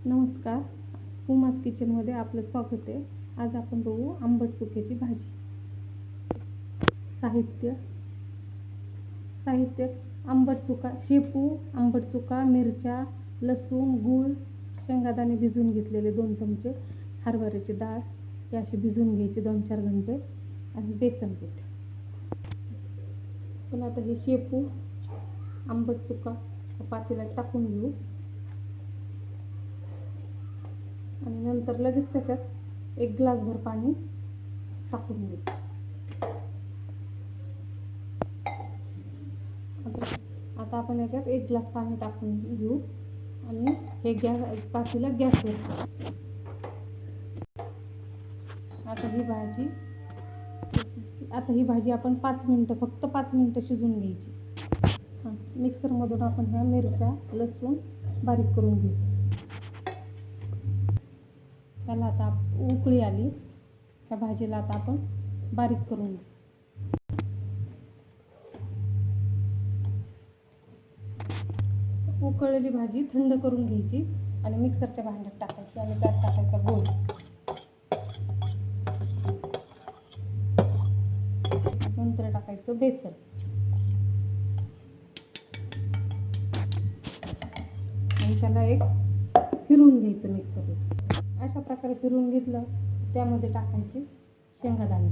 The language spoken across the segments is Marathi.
नमस्कार, उमास किचनमध्ये आपलं स्वागत आहे. आज आपण बघू आंबट चुक्याची भाजी. साहित्य साहित्य आंबट चुका, शेपू, आंबट चुका, मिरच्या, लसूण, गूळ, शेंगादाणे भिजवून घेतलेले 2 चमचे, हरभऱ्याची डाळ ही अशी भिजवून घ्यायची 2-4 घंटे, आणि बेसन पीठ. पण आता हे शेपू, आंबट चुका पातेल्यात टाकून घेऊ आणि नंतर लगेच त्याच्यात 1 ग्लासभर पाणी टाकून घेऊ. आता आपण याच्यात 1 ग्लास पाणी टाकून घेऊ आणि हे पातेला गॅसवर. आता ही भाजी आपण 5 मिनिटं, फक्त 5 मिनिटं शिजवून घ्यायची. मिक्सरमधून आपण ह्या मिरच्या, लसूण बारीक करून घेऊ. त्याला आता उकळी आली, ह्या भाजीला आता आपण बारीक करून घेऊ. उकळलेली भाजी थंड करून घ्यायची आणि मिक्सरच्या भांड्यात टाकायची आणि त्यात टाकायचा गूळ. नंतर टाकायचं बेसन आणि त्याला एक फिरवून घ्यायचं मिक्सरला. अशा प्रकारे फिरवून घेतलं, त्यामध्ये टाकायचे शेंगादाणे.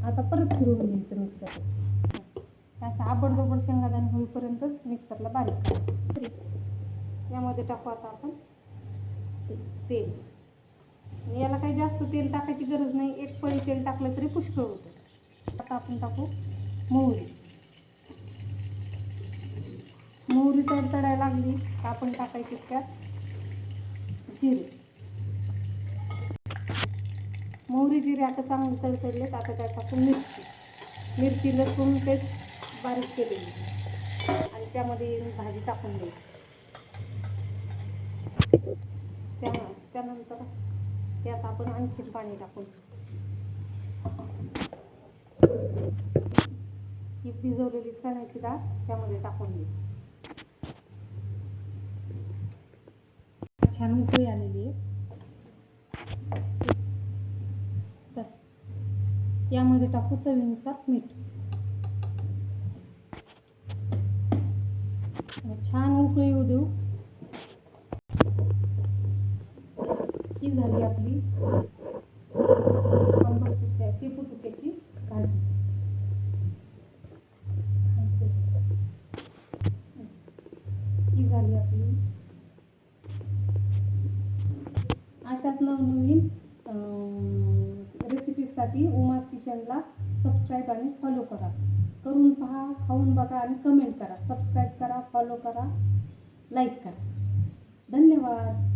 आता परत फिरवून घ्यायचं मिक्सरला. असं आबडधोबड शेंगादाणे होईपर्यंत मिक्सरला बारीक करायचं. यामध्ये टाकू आता आपण तेल. याला काही जास्त तेल टाकायची गरज नाही, 1 पळी तेल टाकलं तरी पुष्कळ होतं. आता आपण टाकू मोहरी. मोहरी तडतडायला लागली तर आपण टाकायची त्यात जिरे. मोहरी जिरे आता चांगले तडतडलेत. आता त्यात टाकून मिरची, लसूण पेस्ट बारीक केलेली आणि त्यामध्ये भाजी टाकून द्यायची. त्यानंतर त्यात आपण आणखी पाणी टाकून ही भिजवलेली चण्याची डाळ त्यामध्ये टाकून द्यायची. छान उकळी आलेली आहे. तर यामध्ये टाकू चवीनुसार मीठ. छान उकळी येऊ देऊ. ही झाली आपली आंबट चुक्या, शेपू चुक्याची भाजी. ही झाली आपली. अशाच नवनवीन रेसिपीजसाठी उमास किचनला सबस्क्राईब आणि फॉलो करा. करून पहा, खाऊन बघा आणि कमेंट करा. सबस्क्राईब करा, फॉलो करा, लाईक करा. धन्यवाद.